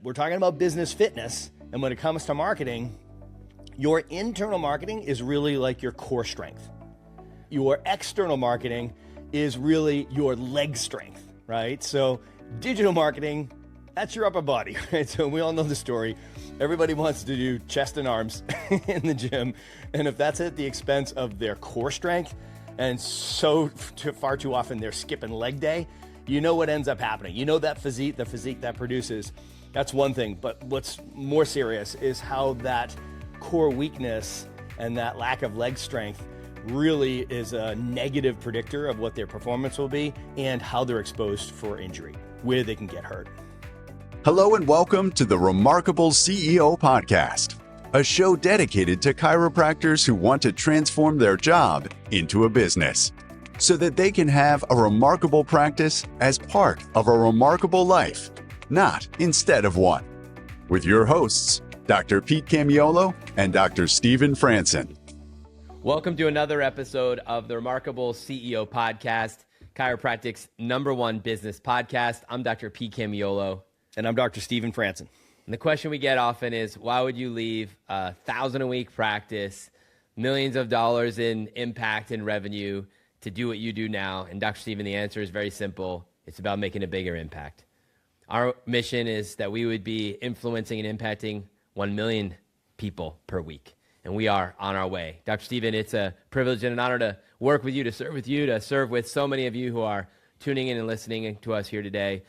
We're talking about business fitness. And when it comes to marketing, your internal marketing is really like your core strength. Your external marketing is really your leg strength, right? So digital marketing, that's your upper body, right? So we all know the story. Everybody wants to do chest and arms in the gym. And if that's at the expense of their core strength, and far too often they're skipping leg day, you know what ends up happening. You know that physique, the physique that produces, that's one thing. But what's more serious is how that core weakness and that lack of leg strength really is a negative predictor of what their performance will be and how they're exposed for injury, where they can get hurt. Hello and welcome to the Remarkable CEO Podcast, a show dedicated to chiropractors who want to transform their job into a business so that they can have a remarkable practice as part of a remarkable life, not instead of one. With your hosts, Dr. Pete Camiolo and Dr. Stephen Franson. Welcome to another episode of the Remarkable CEO Podcast, Chiropractic's #1 business podcast. I'm Dr. Pete Camiolo. And I'm Dr. Stephen Franson. And the question we get often is, why would you leave a $1,000-a-week practice, millions of dollars in impact and revenue to do what you do now? And Dr. Stephen, the answer is very simple. It's about making a bigger impact. Our mission is that we would be influencing and impacting 1 million people per week. And we are on our way. Dr. Stephen, it's a privilege and an honor to work with you, to serve with so many of you who are tuning in and listening to us here today.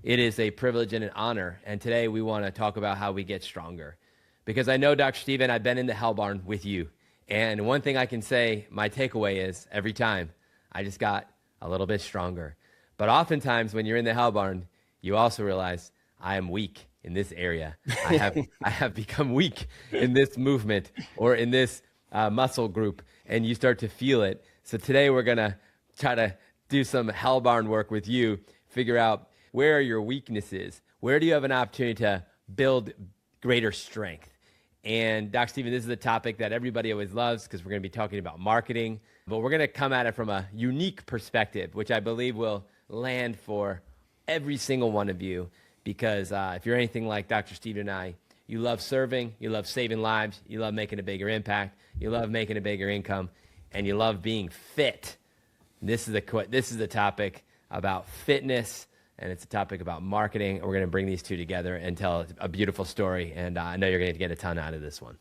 It is a privilege and an honor. And today we want to talk about how we get stronger. Because I know, Dr. Stephen, I've been in the hell barn with you. And one thing I can say, my takeaway is every time I just got a little bit stronger. But oftentimes when you're in the hell barn, you also realize I am weak in this area. I have become weak in this movement or in this muscle group, and you start to feel it. So today we're going to try to do some hell barn work with you, figure out where are your weaknesses? Where do you have an opportunity to build greater strength? And Dr. Stephen, this is a topic that everybody always loves because we're going to be talking about marketing, but we're going to come at it from a unique perspective, which I believe will land for every single one of you. Because if you're anything like Dr. Stephen and I, you love serving, you love saving lives, you love making a bigger impact, you love making a bigger income, and you love being fit. This is a topic about fitness, and it's a topic about marketing. We're going to bring these two together and tell a beautiful story, and I know you're going to get a ton out of this one.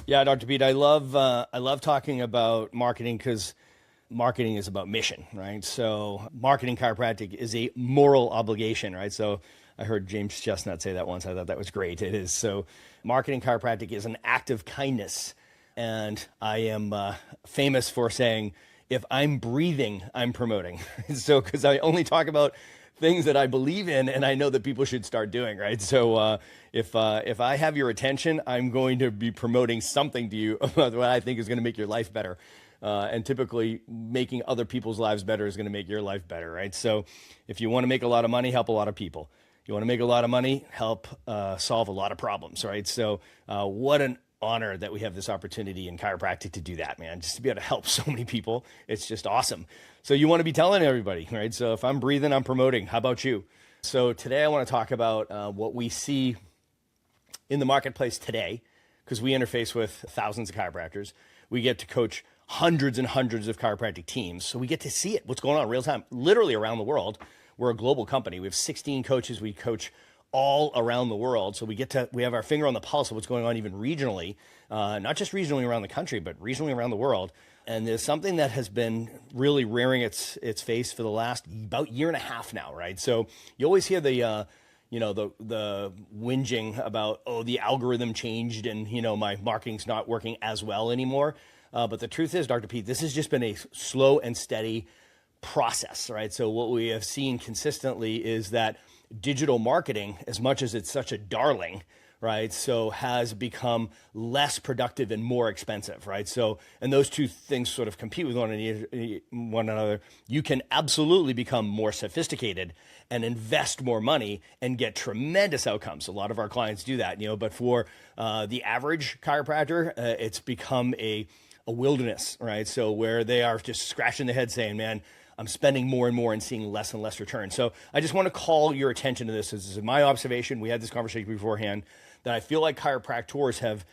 Yeah, Dr. Pete, I love talking about marketing because marketing is about mission, right? So marketing chiropractic is a moral obligation, right? So I heard James Chestnut say that once. I thought that was great. It is. So marketing chiropractic is an act of kindness. And I am famous for saying, if I'm breathing, I'm promoting. So because I only talk about things that I believe in and I know that people should start doing, right? So if I have your attention, I'm going to be promoting something to you about what I think is going to make your life better. And typically making other people's lives better is going to make your life better, right? So if you want to make a lot of money, help a lot of people. You want to make a lot of money, help solve a lot of problems, right? So what an honor that we have this opportunity in chiropractic to do that, man. Just to be able to help so many people. It's just awesome. So you want to be telling everybody, right? So if I'm breathing, I'm promoting. How about you? So today I want to talk about what we see in the marketplace today, because we interface with thousands of chiropractors. We get to coach hundreds and hundreds of chiropractic teams. So we get to see it, what's going on in real time, literally around the world. We're a global company. We have 16 coaches. We coach all around the world. So we have our finger on the pulse of what's going on even regionally, not just regionally around the country, but regionally around the world. And there's something that has been really rearing its face for the last about year and a half now, right? So you always hear the whinging about, oh, the algorithm changed and, my marketing's not working as well anymore. But the truth is, Dr. Pete, this has just been a slow and steady process, right? So what we have seen consistently is that digital marketing, as much as it's such a darling, right, so has become less productive and more expensive, right? So, and those two things sort of compete with one another. You can absolutely become more sophisticated and invest more money and get tremendous outcomes. A lot of our clients do that, but for the average chiropractor, it's become a wilderness, right? So where they are just scratching their head saying, man, I'm spending more and more and seeing less and less return. So I just want to call your attention to this. This is my observation. We had this conversation beforehand that I feel like chiropractors have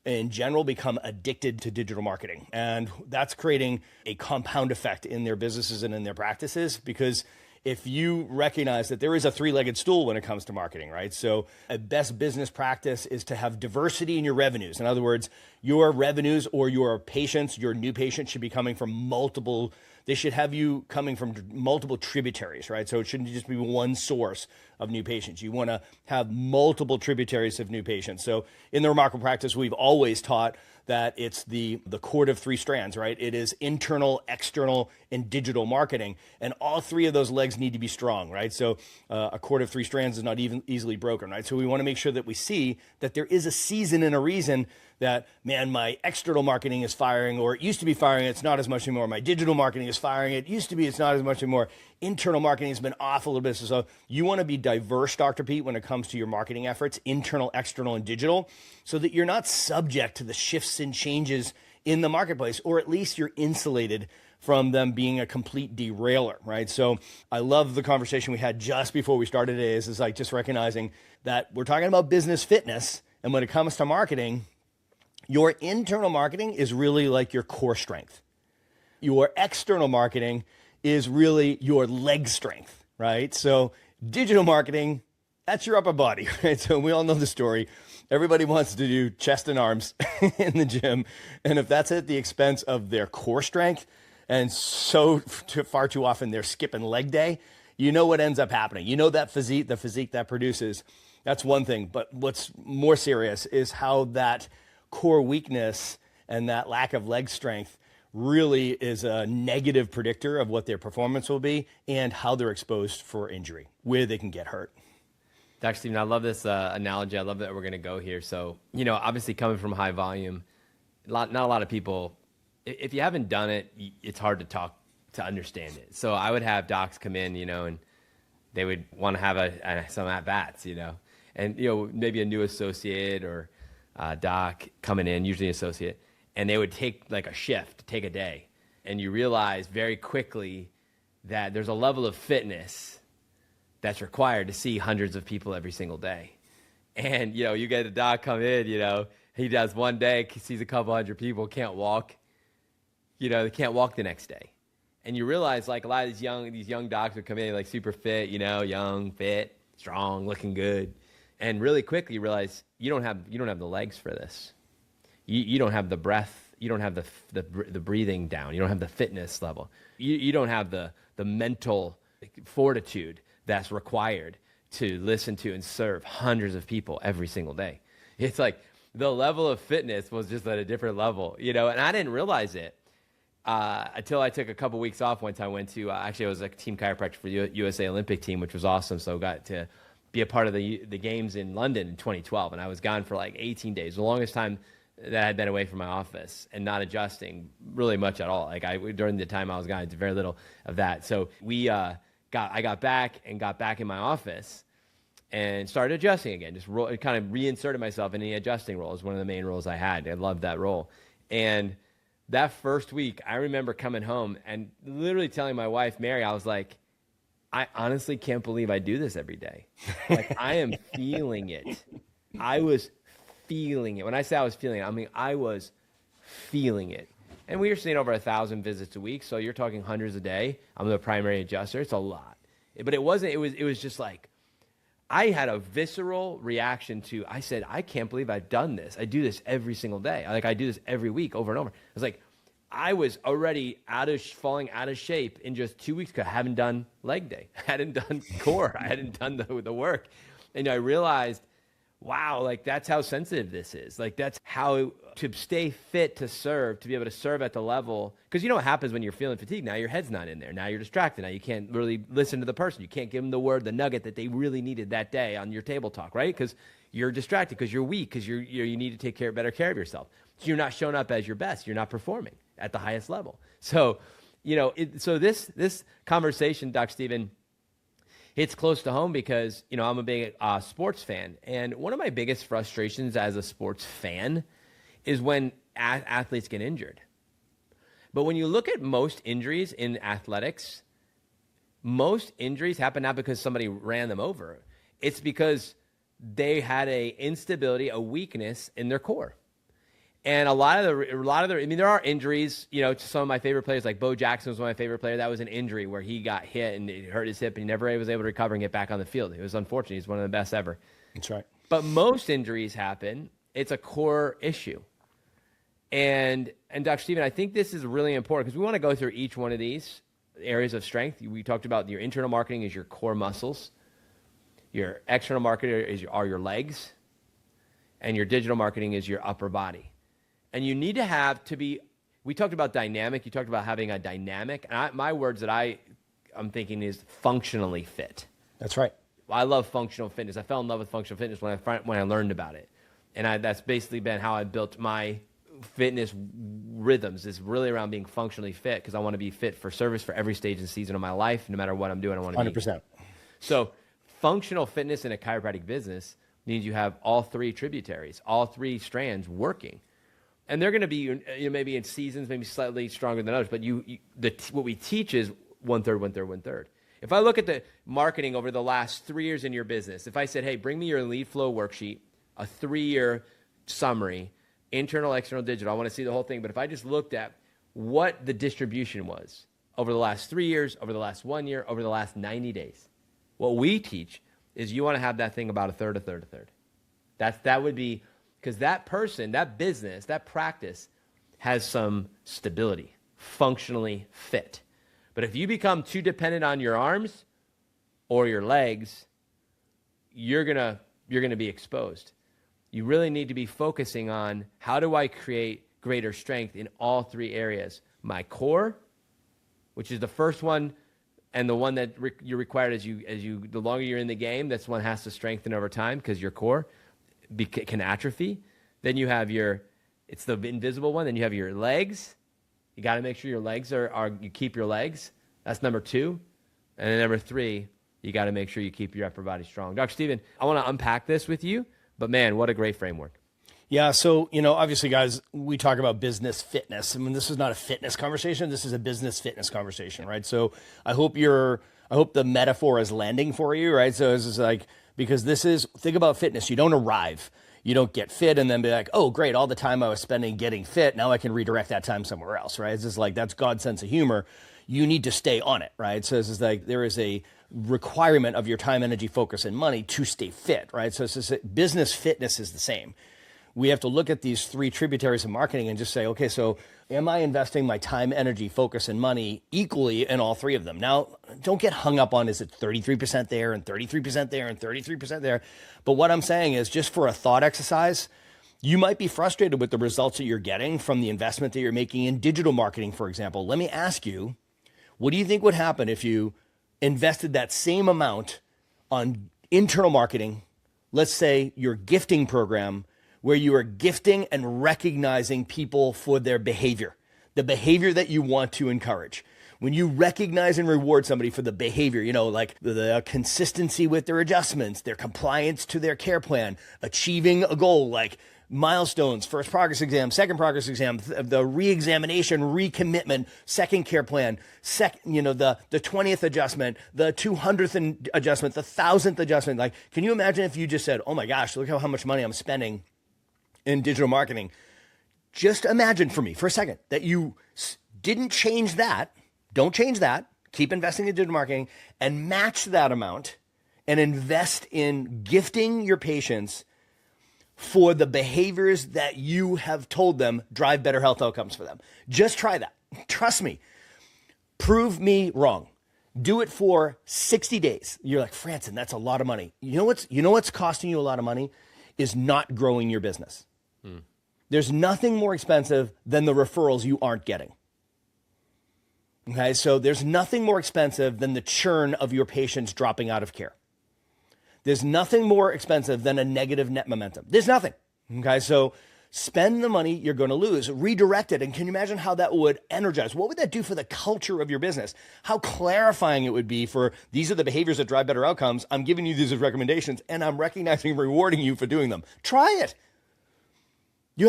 in general become addicted to digital marketing. And that's creating a compound effect in their businesses and in their practices, because if you recognize that there is a three-legged stool when it comes to marketing, right? So a best business practice is to have diversity in your revenues. In other words, your revenues or your patients, your new patients should be coming from they should have you coming from multiple tributaries, right? So it shouldn't just be one source of new patients. You want to have multiple tributaries of new patients. So in the Remarkable Practice, we've always taught that it's the cord of three strands, right? It is internal, external, and digital marketing. And all three of those legs need to be strong, right? So a cord of three strands is not even easily broken, right? So we want to make sure that we see that there is a season and a reason that, man, my external marketing is firing, or it used to be firing, it's not as much anymore. My digital marketing is firing, it used to be, it's not as much anymore. Internal marketing has been off a little bit. So you want to be diverse, Dr. Pete, when it comes to your marketing efforts, internal, external, and digital, so that you're not subject to the shifts and changes in the marketplace, or at least you're insulated from them being a complete derailer, right? So I love the conversation we had just before we started today is like just recognizing that we're talking about business fitness. And when it comes to marketing, your internal marketing is really like your core strength. Your external marketing is really your leg strength, right? So digital marketing, that's your upper body, right? So we all know the story. Everybody wants to do chest and arms in the gym. And if that's at the expense of their core strength, and far too often they're skipping leg day, you know what ends up happening. You know that the physique that produces, that's one thing. But what's more serious is how that core weakness and that lack of leg strength really is a negative predictor of what their performance will be and how they're exposed for injury, where they can get hurt. Dr. Stephen, I love this analogy. I love that we're going to go here. So, obviously coming from high volume, not a lot of people, if you haven't done it, it's hard to understand it. So I would have docs come in, and they would want to have some at-bats, and, maybe a new associate or doc coming in, usually an associate, and they would take like a shift, take a day. And you realize very quickly that there's a level of fitness that's required to see hundreds of people every single day. And, you get a doc come in, he does one day, sees a couple hundred people, can't walk, they can't walk the next day. And you realize like a lot of these young docs would come in like super fit, young, fit, strong, looking good. And really quickly you realize you don't have the legs for this. You don't have the breath. You don't have the breathing down. You don't have the fitness level. You don't have the mental fortitude that's required to listen to and serve hundreds of people every single day. It's like the level of fitness was just at a different level, and I didn't realize it until I took a couple weeks off once I went to, actually I was a team chiropractor for the USA Olympic team, which was awesome. So I got to be a part of the games in London in 2012. And I was gone for like 18 days, the longest time that I had been away from my office and not adjusting really much at all. Like during the time I was gone, I did very little of that. So I got back in my office and started adjusting again, just kind of reinserted myself in the adjusting role. It was one of the main roles I had. I loved that role. And that first week, I remember coming home and literally telling my wife, Mary, I was like, I honestly can't believe I do this every day. Like, I am feeling it. I was feeling it. When I say I was feeling it, I mean, I was feeling it. And we were seeing over 1,000 visits a week, so you're talking hundreds a day. I'm the primary adjuster. It's a lot. But it wasn't, it was just like, I had a visceral reaction to, I said, I can't believe I've done this. I do this every single day. I do this every week over and over. I was like, I was already falling out of shape in just 2 weeks because I haven't done leg day. I hadn't done core. I hadn't done the work. And I realized, wow, like that's how sensitive this is. Like that's how to stay fit to serve, to be able to serve at the level. Because you know what happens when you're feeling fatigued? Now your head's not in there. Now you're distracted. Now you can't really listen to the person. You can't give them the word, the nugget that they really needed that day on your table talk, right? Because you're distracted, because you're weak, because you need to take better care of yourself. So you're not showing up as your best. You're not performing at the highest level. So, so this conversation, Dr. Stephen, it's close to home because, I'm a big sports fan. And one of my biggest frustrations as a sports fan is when athletes get injured. But when you look at most injuries in athletics, most injuries happen not because somebody ran them over. It's because they had a instability, a weakness in their core. And a lot of their, I mean, there are injuries, to some of my favorite players, like Bo Jackson was one of my favorite players. That was an injury where he got hit and it hurt his hip and he never was able to recover and get back on the field. It was unfortunate. He's one of the best ever. That's right. But most injuries happen. It's a core issue. And Dr. Stephen, I think this is really important because we want to go through each one of these areas of strength. We talked about your internal marketing is your core muscles. Your external marketing are your legs. And your digital marketing is your upper body. And you need to be, we talked about dynamic. You talked about having a dynamic. And my words that I'm thinking is functionally fit. That's right. I love functional fitness. I fell in love with functional fitness when I learned about it. And that's basically been how I built my fitness rhythms, is really around being functionally fit because I want to be fit for service for every stage and season of my life. No matter what I'm doing, I want to 100%. So functional fitness in a chiropractic business means you have all three tributaries, all three strands working. And they're going to be maybe in seasons, maybe slightly stronger than others, but what we teach is 1/3, 1/3, 1/3. If I look at the marketing over the last 3 years in your business, if I said, hey, bring me your lead flow worksheet, a 3-year summary, internal, external, digital, I want to see the whole thing. But if I just looked at what the distribution was over the last 3 years, over the last 1 year, over the last 90 days, what we teach is you want to have that thing about a third, a third, a third. That would be, because that person, that business, that practice has some stability, functionally fit. But if you become too dependent on your arms or your legs, you're gonna be exposed. You really need to be focusing on how do I create greater strength in all three areas. My core, which is the first one, and the one that you're required as you the longer you're in the game, that's one has to strengthen over time because your core can atrophy. Then you have it's the invisible one. Then you have your legs. You got to make sure your legs you keep your legs. That's number 2. And then number 3, you got to make sure you keep your upper body strong. Dr. Stephen, I want to unpack this with you, but man, what a great framework. Yeah. So, obviously, guys, we talk about business fitness. I mean, this is not a fitness conversation. This is a business fitness conversation, right? So I hope the metaphor is landing for you, right? So it's just like, because think about fitness. You don't arrive. You don't get fit and then be like, oh, great, all the time I was spending getting fit, now I can redirect that time somewhere else, right? It's just like, that's God's sense of humor. You need to stay on it, right? So it's just like, there is a requirement of your time, energy, focus, and money to stay fit, right? So it's just, business fitness is the same. We have to look at these 3 tributaries of marketing and just say, okay, so am I investing my time, energy, focus, and money equally in all 3 of them? Now, don't get hung up on, is it 33% there and 33% there and 33% there? But what I'm saying is, just for a thought exercise, you might be frustrated with the results that you're getting from the investment that you're making in digital marketing, for example. Let me ask you, what do you think would happen if you invested that same amount on internal marketing, let's say your gifting program, where you are gifting and recognizing people for their behavior, the behavior that you want to encourage. When you recognize and reward somebody for the behavior, like the consistency with their adjustments, their compliance to their care plan, achieving a goal like milestones, first progress exam, second progress exam, the re-examination, recommitment, second care plan, the 20th adjustment, the 200th adjustment, the 1000th adjustment. Like, can you imagine if you just said, oh my gosh, look how much money I'm spending in digital marketing? Just imagine for me for a second that you didn't change that. Don't change that. Keep investing in digital marketing and match that amount and invest in gifting your patients for the behaviors that you have told them drive better health outcomes for them. Just try that. Trust me. Prove me wrong. Do it for 60 days. You're like, Franson, that's a lot of money. You know what's costing you a lot of money is not growing your business. There's nothing more expensive than the referrals you aren't getting. Okay, so there's nothing more expensive than the churn of your patients dropping out of care. There's nothing more expensive than a negative net momentum. There's nothing. Okay, so spend the money you're going to lose, redirect it. And can you imagine how that would energize? What would that do for the culture of your business? How clarifying it would be for, these are the behaviors that drive better outcomes. I'm giving you these as recommendations and I'm recognizing and rewarding you for doing them. Try it. You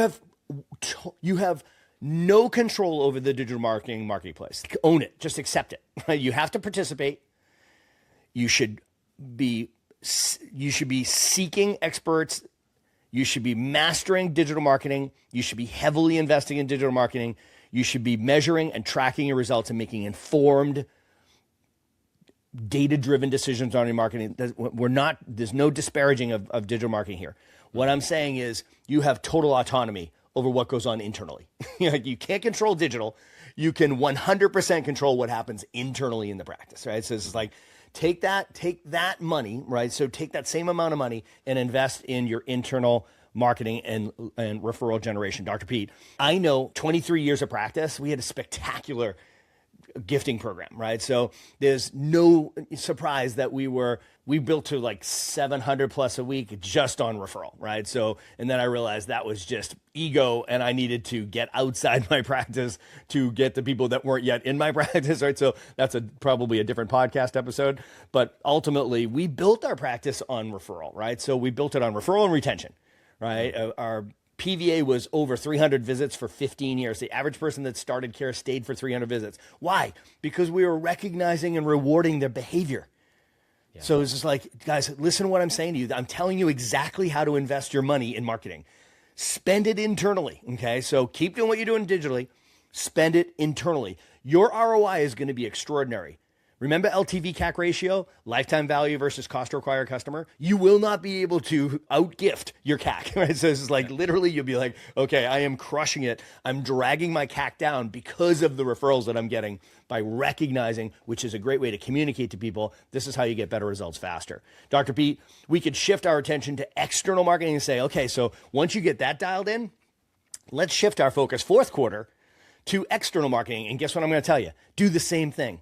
have no control over the digital marketing marketplace. Own it. Just accept it. You have to participate. You should be seeking experts. You should be mastering digital marketing. You should be heavily investing in digital marketing. You should be measuring and tracking your results and making informed, data-driven decisions on your marketing. There's no disparaging of digital marketing here. What I'm saying is you have total autonomy over what goes on internally. You can't control digital. You can 100% control what happens internally in the practice, right? So it's like, take that money, right? So take that same amount of money and invest in your internal marketing and referral generation. Dr. Pete, I know 23 years of practice, we had a spectacular gifting program, right? So there's no surprise that we built to like 700 plus a week just on referral, right? So, and then I realized that was just ego and I needed to get outside my practice to get the people that weren't yet in my practice, right? So that's probably a different podcast episode, but ultimately we built our practice on referral, right? So we built it on referral and retention, right? Our PVA was over 300 visits for 15 years. The average person that started care stayed for 300 visits. Why? Because we were recognizing and rewarding their behavior. Yeah. So it's just like, guys, listen to what I'm saying to you. I'm telling you exactly how to invest your money in marketing. Spend it internally, okay? So keep doing what you're doing digitally. Spend it internally. Your ROI is going to be extraordinary. Remember LTV CAC ratio, lifetime value versus cost to acquire a customer? You will not be able to outgift your CAC, right? So it's like literally you'll be like, okay, I am crushing it. I'm dragging my CAC down because of the referrals that I'm getting by recognizing, which is a great way to communicate to people. This is how you get better results faster. Dr. Pete, we could shift our attention to external marketing and say, okay, so once you get that dialed in, let's shift our focus fourth quarter to external marketing. And guess what I'm going to tell you? Do the same thing.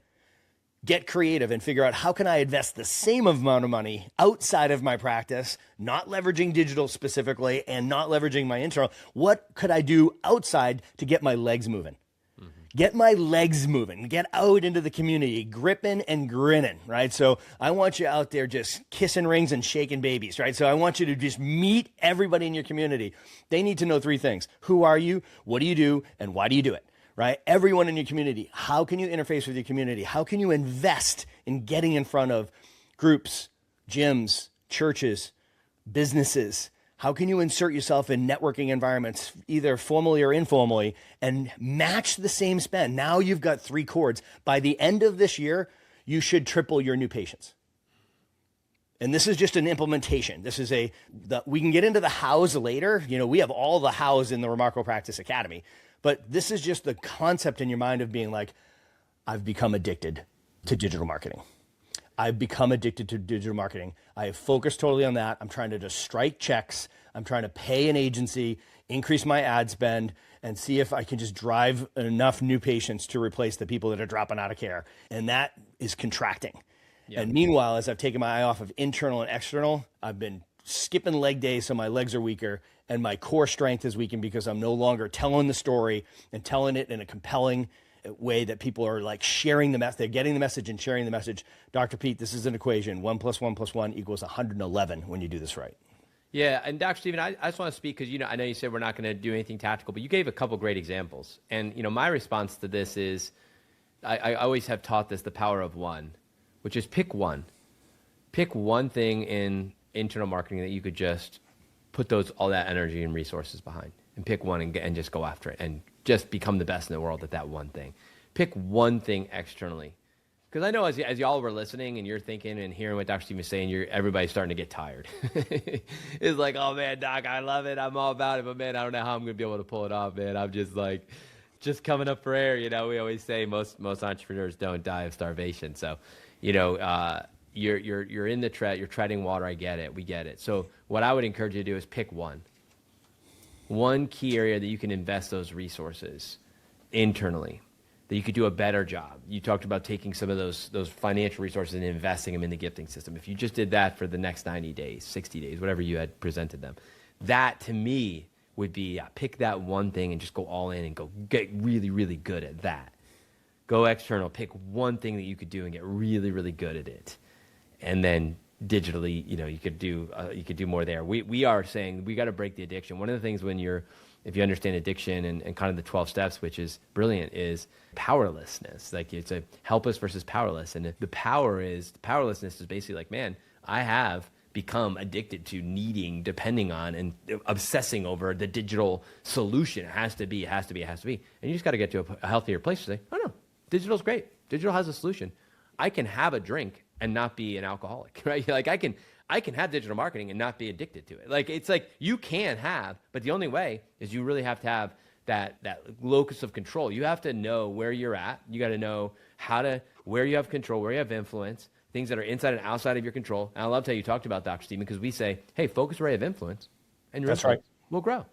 Get creative and figure out how can I invest the same amount of money outside of my practice, not leveraging digital specifically and not leveraging my internal. What could I do outside to get my legs moving? Mm-hmm. Get my legs moving, get out into the community, gripping and grinning, right? So I want you out there just kissing rings and shaking babies, right? So I want you to just meet everybody in your community. They need to know three things. Who are you? What do you do? And why do you do it? Right? Everyone in your community. How can you interface with your community? How can you invest in getting in front of groups, gyms, churches, businesses? How can you insert yourself in networking environments, either formally or informally, and match the same spend? Now you've got three chords. By the end of this year, you should triple your new patients. And this is just an implementation. This is we can get into the hows later. We have all the hows in the Remarkable Practice Academy. But this is just the concept in your mind of being like, I've become addicted to digital marketing. I've become addicted to digital marketing. I have focused totally on that. I'm trying to just strike checks. I'm trying to pay an agency, increase my ad spend, and see if I can just drive enough new patients to replace the people that are dropping out of care. And that is contracting. Yeah. And meanwhile, as I've taken my eye off of internal and external, I've been skipping leg days so my legs are weaker and my core strength is weakened because I'm no longer telling the story and telling it in a compelling way that people are like sharing the message. They're getting the message and sharing the message. Dr. Pete, this is an equation. 1 + 1 + 1 = 111 when you do this right. Yeah, and Dr. Stephen, I just want to speak because I know you said we're not going to do anything tactical, but you gave a couple great examples. And my response to this is, I always have taught this, the power of one, which is pick one. Pick one thing in internal marketing that you could just put all that energy and resources behind, and pick one and just go after it and just become the best in the world at that one thing. Pick one thing externally. Because I know as y'all were listening and you're thinking and hearing what Dr. Steve was saying, everybody's starting to get tired. It's like, oh man, Doc, I love it. I'm all about it. But man, I don't know how I'm going to be able to pull it off, man. I'm just coming up for air. We always say most entrepreneurs don't die of starvation. So, you're in the you're treading water. I get it. We get it. So what I would encourage you to do is pick one key area that you can invest those resources internally, that you could do a better job. You talked about taking some of those financial resources and investing them in the gifting system. If you just did that for the next 90 days, 60 days, whatever you had presented them, that to me would be pick that one thing and just go all in and go get really, really good at that. Go external, pick one thing that you could do and get really, really good at it. And then digitally, you could do more there. We are saying we got to break the addiction. One of the things when you're if you understand addiction and kind of the 12 steps, which is brilliant, is powerlessness. Like it's a helpless versus powerless. And the powerlessness is basically like, man, I have become addicted to needing, depending on, and obsessing over the digital solution. It has to be. And you just got to get to a healthier place to say, oh no, digital's great. Digital has a solution. I can have a drink and not be an alcoholic, right? Like I can have digital marketing and not be addicted to it. Like it's like you can have, but the only way is you really have to have that locus of control. You have to know where you're at. You got to know where you have control, where you have influence, things that are inside and outside of your control. And I loved how you talked about Dr. Stephen, because we say, hey, focus where you have influence, and your influence will grow.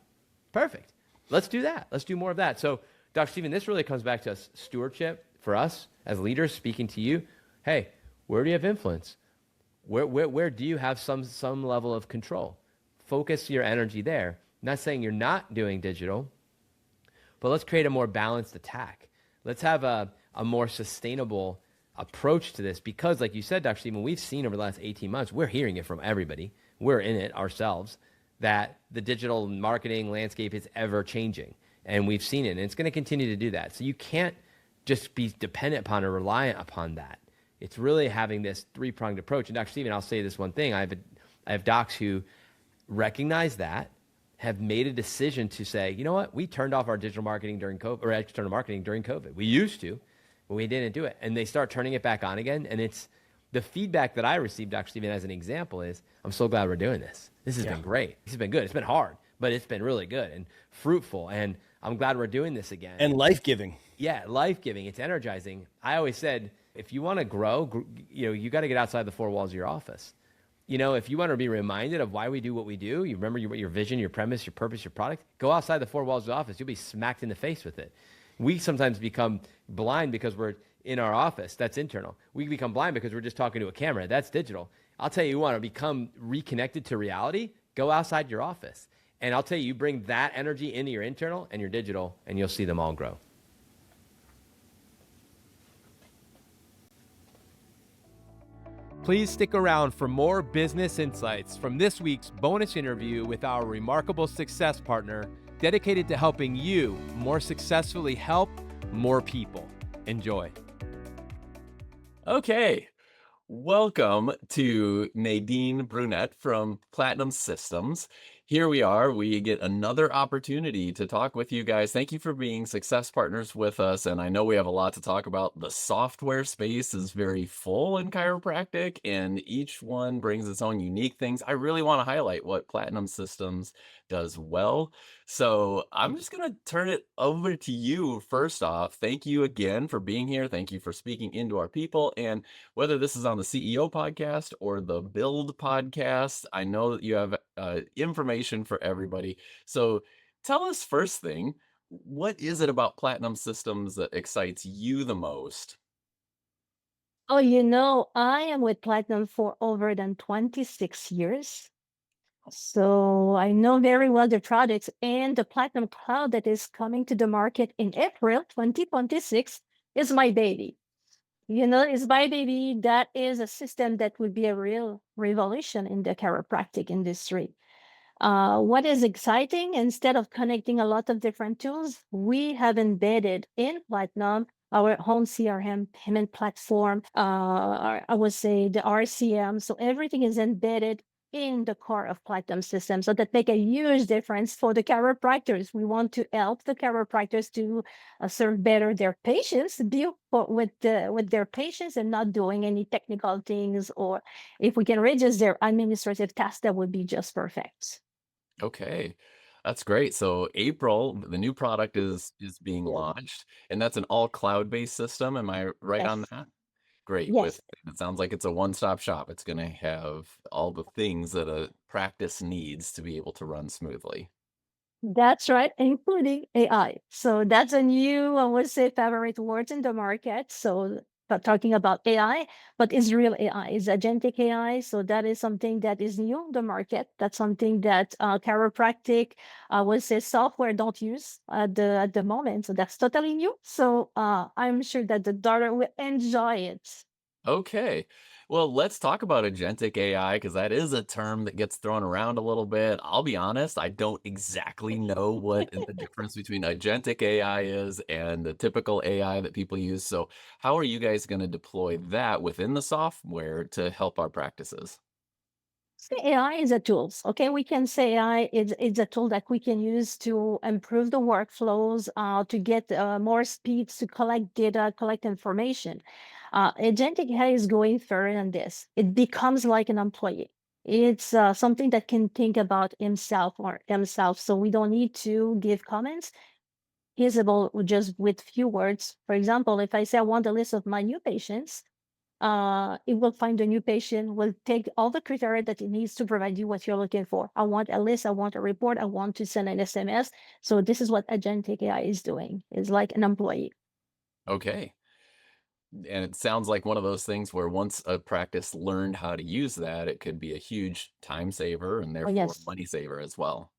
Perfect. Let's do that. Let's do more of that. So Dr. Stephen, this really comes back to us, stewardship for us as leaders, speaking to you. Hey, where do you have influence? Where do you have some level of control? Focus your energy there. I'm not saying you're not doing digital, but let's create a more balanced attack. Let's have a more sustainable approach to this, because like you said, Dr. Stephen, we've seen over the last 18 months, we're hearing it from everybody. We're in it ourselves, that the digital marketing landscape is ever changing. And we've seen it, and it's going to continue to do that. So you can't just be dependent upon or reliant upon that. It's really having this three-pronged approach. And Dr. Stephen, I'll say this one thing. I have docs who recognize that, have made a decision to say, you know what, we turned off our digital marketing during COVID, or external marketing during COVID. We used to, but we didn't do it. And they start turning it back on again. And it's the feedback that I received, Dr. Stephen, as an example is, I'm so glad we're doing this. This has been great. This has been good. It's been hard, but it's been really good and fruitful. And I'm glad we're doing this again. And life-giving. Yeah, life-giving. It's energizing. I always said, if you want to grow, you got to get outside the four walls of your office. If you want to be reminded of why we do what we do, you remember your vision, your premise, your purpose, your product, go outside the four walls of the office. You'll be smacked in the face with it. We sometimes become blind because we're in our office. That's internal. We become blind because we're just talking to a camera. That's digital. I'll tell you want to become reconnected to reality, go outside your office. And I'll tell you bring that energy into your internal and your digital, and you'll see them all grow. Please stick around for more business insights from this week's bonus interview with our remarkable success partner, dedicated to helping you more successfully help more people. Enjoy. Okay, welcome to Nadine Brunet from Platinum Systems. Here we are. We get another opportunity to talk with you guys. Thank you for being success partners with us. And I know we have a lot to talk about. The software space is very full in chiropractic, and each one brings its own unique things. I really want to highlight what Platinum Systems does well. So I'm just going to turn it over to you. First off, thank you again for being here. Thank you for speaking into our people. And whether this is on the CEO podcast or the Build podcast, I know that you have information for everybody. So tell us first thing, what is it about Platinum Systems that excites you the most? Oh, I am with Platinum for over than 26 years. So I know very well the products, and the Platinum Cloud that is coming to the market in April 2026 is my baby. It's my baby. That is a system that would be a real revolution in the chiropractic industry. What is exciting, instead of connecting a lot of different tools, we have embedded in Platinum our home CRM payment platform, I would say the RCM. So everything is embedded in the core of Platinum System, so that make a huge difference for the chiropractors. We want to help the chiropractors to serve better their patients, deal with their patients, and not doing any technical things. Or if we can reduce their administrative tasks, that would be just perfect. Okay, that's great. So April, the new product is being launched, and that's an all cloud-based system. Am I right on Yes. that? Great. Yes. It sounds like it's a one-stop shop. It's going to have all the things that a practice needs to be able to run smoothly. That's right, including AI. So that's a new, I would say, favorite word in the market. So, but talking about AI, but it's real AI, it's agentic AI. So that is something that is new in the market. That's something that chiropractic, I would say, software don't use at the moment. So that's totally new. So I'm sure that the daughter will enjoy it. Okay. Well, let's talk about agentic AI because that is a term that gets thrown around a little bit. I'll be honest, I don't exactly know what the difference between agentic AI is and the typical AI that people use. So, how are you guys going to deploy that within the software to help our practices? So AI is a tool. Okay, we can say AI is a tool that we can use to improve the workflows, to get more speeds to collect data, collect information. Agentic AI is going further than this. It becomes like an employee. It's something that can think about himself or themselves. So we don't need to give comments. He's able just with few words. For example, if I say I want a list of my new patients, it will find a new patient, will take all the criteria that it needs to provide you what you're looking for. I want a list, I want a report, I want to send an SMS. So this is what agentic AI is doing. It's like an employee. Okay. And it sounds like one of those things where once a practice learned how to use that, it could be a huge time saver and Oh, therefore yes, money saver as well.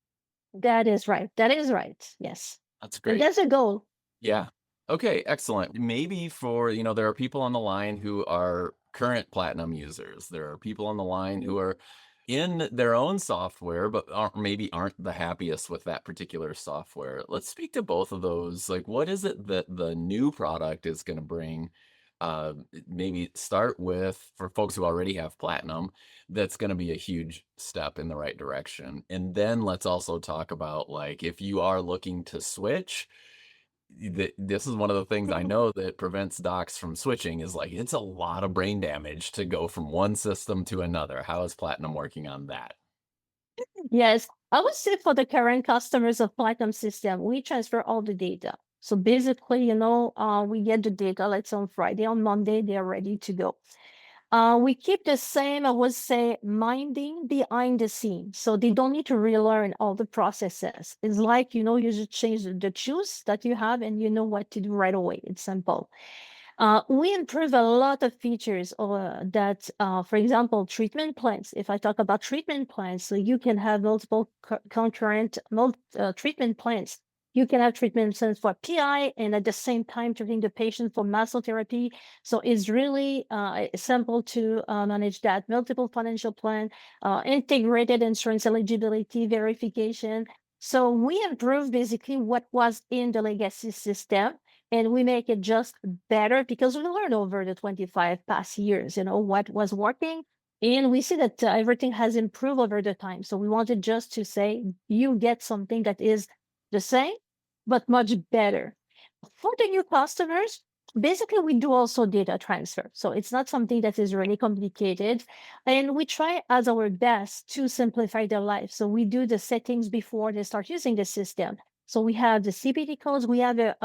that is right. That is right. Yes. That's And great. that's a goal. Yeah. Okay, excellent. Maybe for, there are people on the line who are current platinum users. There are people on the line who are in their own software, but maybe aren't the happiest with that particular software. Let's speak to both of those. Like, what is it that the new product is going to bring? Maybe start with for folks who already have platinum, that's going to be a huge step in the right direction. And then let's also talk about like if you are looking to switch this is one of the things I know that prevents docs from switching is like it's a lot of brain damage to go from one system to another. How is Platinum working on that? Yes, I would say for the current customers of Platinum system, we transfer all the data. So basically, we get the data, let's say on Friday, on Monday, they're ready to go. We keep the same, I would say, minding behind the scenes. So they don't need to relearn all the processes. It's like, you just change the shoes that you have and you know what to do right away. It's simple. We improve a lot of features that, for example, treatment plans. If I talk about treatment plans, so you can have multiple concurrent treatment plans. You can have treatment plans for PI and at the same time treating the patient for muscle therapy. So it's really simple to manage that. Multiple financial plan, integrated insurance eligibility verification. So we improve basically what was in the legacy system and we make it just better because we learned over the 25 past years, what was working. And we see that everything has improved over the time. So we wanted just to say you get something that is the same, but much better. For the new customers, basically we do also data transfer. So it's not something that is really complicated. And we try as our best to simplify their life. So we do the settings before they start using the system. So we have the CPT codes, we have the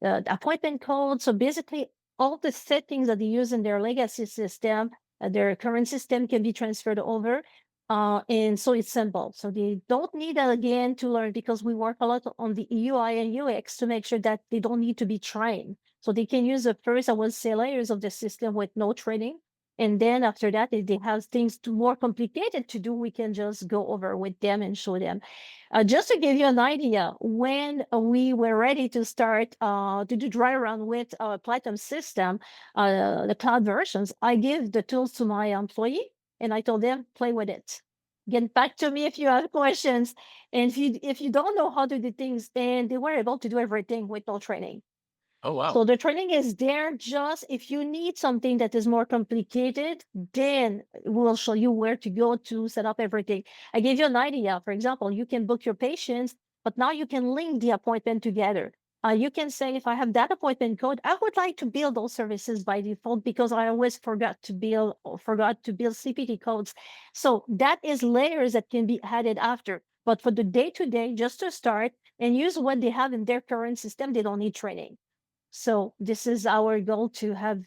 appointment code. So basically, all the settings that they use in their legacy system, their current system can be transferred over. And so it's simple. So they don't need again to learn because we work a lot on the UI and UX to make sure that they don't need to be trained. So they can use the first, I would say, layers of the system with no training. And then after that, if they have things too more complicated to do, we can just go over with them and show them. Just to give you an idea, when we were ready to start to do dry run with our Platinum system, the cloud versions, I gave the tools to my employee and I told them, play with it. Get back to me if you have questions. And if you don't know how to do things, and they were able to do everything with no training. Oh wow. So the training is there just if you need something that is more complicated, then we'll show you where to go to set up everything. I gave you an idea. For example, you can book your patients, but now you can link the appointment together. You can say, if I have that appointment code, I would like to build those services by default because I always forgot to build CPT codes. So that is layers that can be added after. But for the day-to-day, just to start and use what they have in their current system, they don't need training. So this is our goal to have,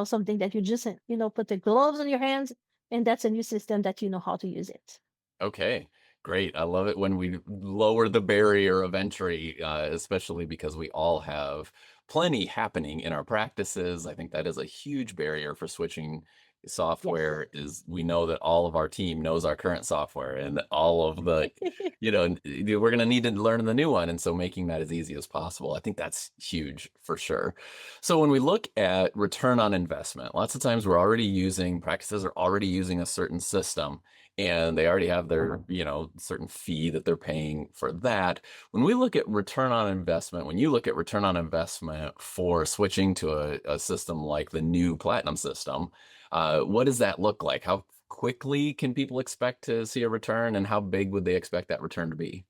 something that you just, put the gloves on your hands, and that's a new system that you know how to use it. Okay. Great. I love it when we lower the barrier of entry, especially because we all have plenty happening in our practices. I think that is a huge barrier for switching Yes. software is, we know that all of our team knows our current software and all of the, we're going to need to learn the new one. And so making that as easy as possible, I think that's huge for sure. So when we look at return on investment, lots of times practices are already using a certain system and they already have their, certain fee that they're paying for that. When we look at return on investment, when you look at return on investment for switching to a system like the new Platinum system, what does that look like? How quickly can people expect to see a return, and how big would they expect that return to be?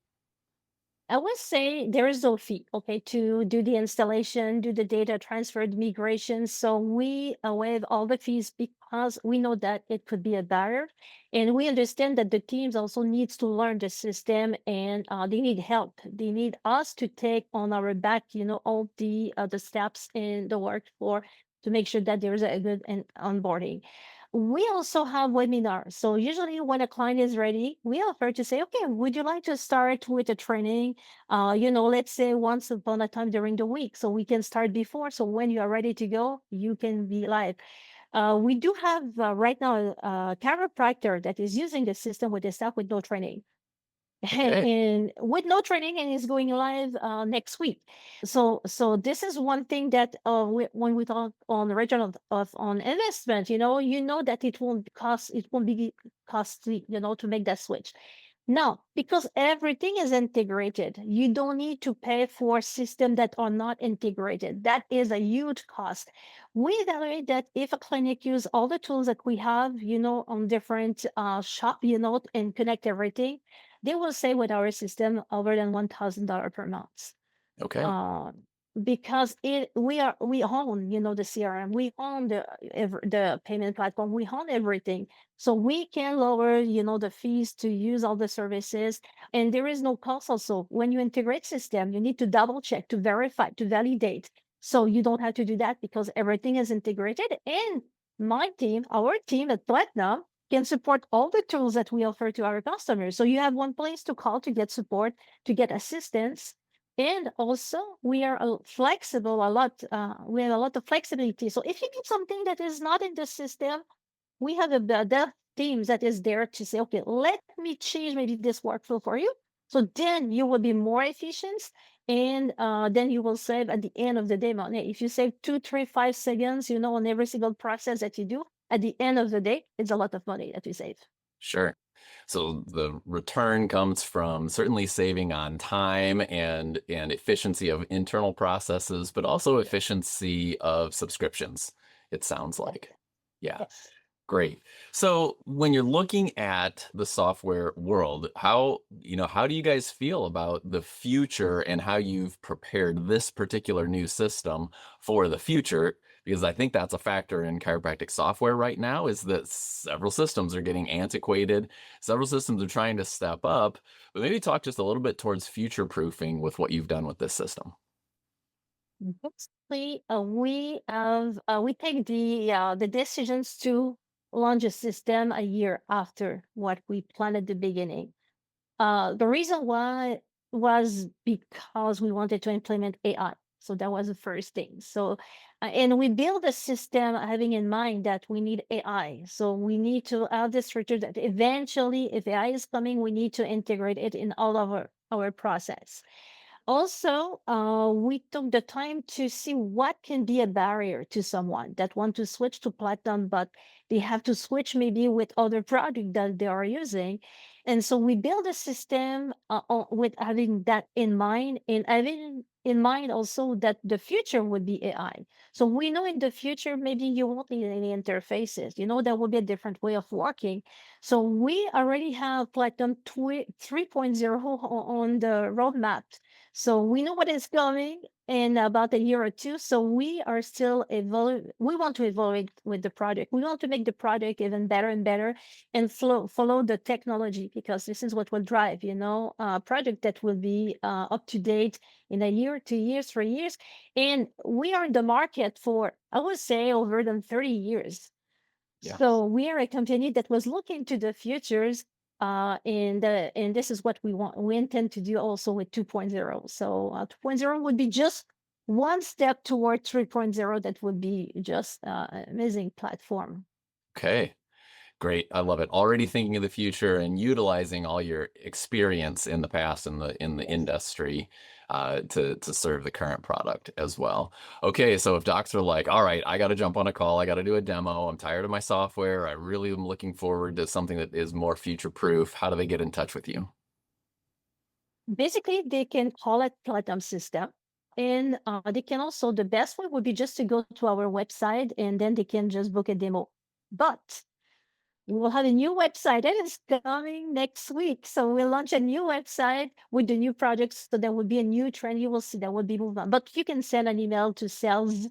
I would say there is no fee, okay, to do the installation, do the data transfer, the migration. So we waive all the fees because we know that it could be a barrier, and we understand that the teams also needs to learn the system, and they need help. They need us to take on our back, all the steps in the work for to make sure that there is a good onboarding. We also have webinars. So usually when a client is ready, we offer to say, okay, would you like to start with a training? Let's say once upon a time during the week. So we can start before. So when you are ready to go, you can be live. We do have right now a chiropractor that is using the system with the staff with no training. Okay. And with no training, and is going live next week. So this is one thing that when we talk on the return of on investment, you know that it won't be costly, to make that switch. Now, because everything is integrated, you don't need to pay for systems that are not integrated. That is a huge cost. We evaluate that if a clinic use all the tools that we have, on different shop, and connect everything, they will save with our system over than $1,000 per month. Okay. Uh, because we own, the CRM, we own the payment platform, we own everything. So we can lower, the fees to use all the services, and there is no cost also. When you integrate system, you need to double check, to verify, to validate. So you don't have to do that because everything is integrated. And our team at Platinum can support all the tools that we offer to our customers. So you have one place to call to get support, to get assistance. And also, we are flexible a lot. We have a lot of flexibility. So if you need something that is not in the system, we have the teams that is there to say, okay, let me change maybe this workflow for you. So then you will be more efficient, and then you will save at the end of the day money. If you save 2, 3, 5 seconds, on every single process that you do, at the end of the day, it's a lot of money that we save. Sure. So the return comes from certainly saving on time and efficiency of internal processes, but also efficiency of subscriptions, it sounds like. Yeah. Yes. Great. So when you're looking at the software world, how do you guys feel about the future and how you've prepared this particular new system for the future? Because I think that's a factor in chiropractic software right now, is that several systems are getting antiquated. Several systems are trying to step up, but maybe talk just a little bit towards future proofing with what you've done with this system. Basically, we take the decisions to launch a system a year after what we planned at the beginning. The reason why was because we wanted to implement AI. So that was the first thing. So, and we build a system having in mind that we need AI. So we need to have this structure that eventually, if AI is coming, we need to integrate it in all of our process. Also, we took the time to see what can be a barrier to someone that want to switch to Platinum, but they have to switch maybe with other product that they are using. And so we build a system with having that in mind, and having in mind also that the future would be AI. So we know in the future, maybe you won't need any interfaces. There will be a different way of working. So we already have Platinum 3.0 on the roadmap. So we know what is coming in about a year or two. So we are still evolving. We want to evolve with the product. We want to make the product even better and better, and follow the technology, because this is what will drive, a product that will be up to date in a year, 2 years, 3 years. And we are in the market for, I would say, over than 30 years. Yeah. So we are a company that was looking to the futures, and this is what we want. We intend to do also with 2.0. So 2.0 would be just one step toward 3.0. That would be just an amazing platform. Okay. Great. I love it. Already thinking of the future and utilizing all your experience in the past in the industry to serve the current product as well. Okay, so if docs are like, all right, I got to jump on a call, I got to do a demo, I'm tired of my software, I really am looking forward to something that is more future proof, how do they get in touch with you? Basically, they can call it Platinum System. And they can also, the best way would be just to go to our website and then they can just book a demo. But we will have a new website that is coming next week. So we'll launch a new website with the new projects. So there will be a new trend. You will see that will be moved on. But you can send an email to sales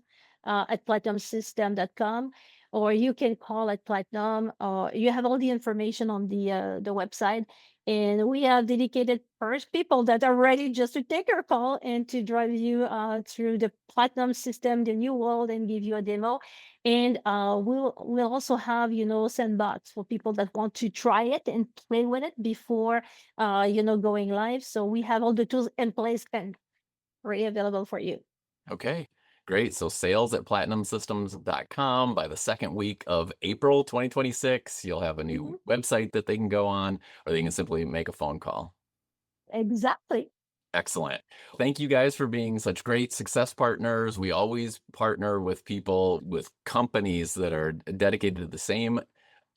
at platinumsystem.com, or you can call at Platinum, or you have all the information on the website. And we have dedicated first people that are ready just to take your call and to drive you through the Platinum system, the new world, and give you a demo. And we'll also have, sandbox for people that want to try it and play with it before, going live. So we have all the tools in place and ready available for you. Okay, great. So sales at platinumsystems.com. By the second week of April 2026, you'll have a new website that they can go on, or they can simply make a phone call. Exactly. Excellent. Thank you guys for being such great success partners. We always partner with people, with companies that are dedicated to the same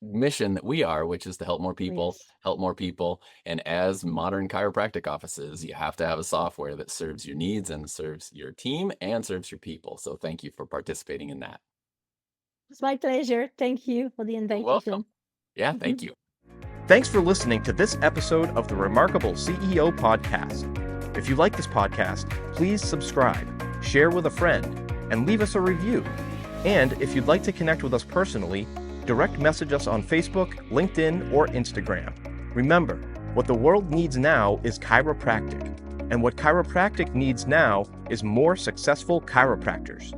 mission that we are, which is to help more people, Yes. help more people. And as modern chiropractic offices, you have to have a software that serves your needs and serves your team and serves your people. So thank you for participating in that. It's my pleasure. Thank you for the You're invitation. welcome. Yeah, thank you. Thanks for listening to this episode of the Remarkable CEO Podcast. If you like this podcast, please subscribe, share with a friend, and leave us a review. And if you'd like to connect with us personally, direct message us on Facebook, LinkedIn, or Instagram. Remember, what the world needs now is chiropractic, and what chiropractic needs now is more successful chiropractors.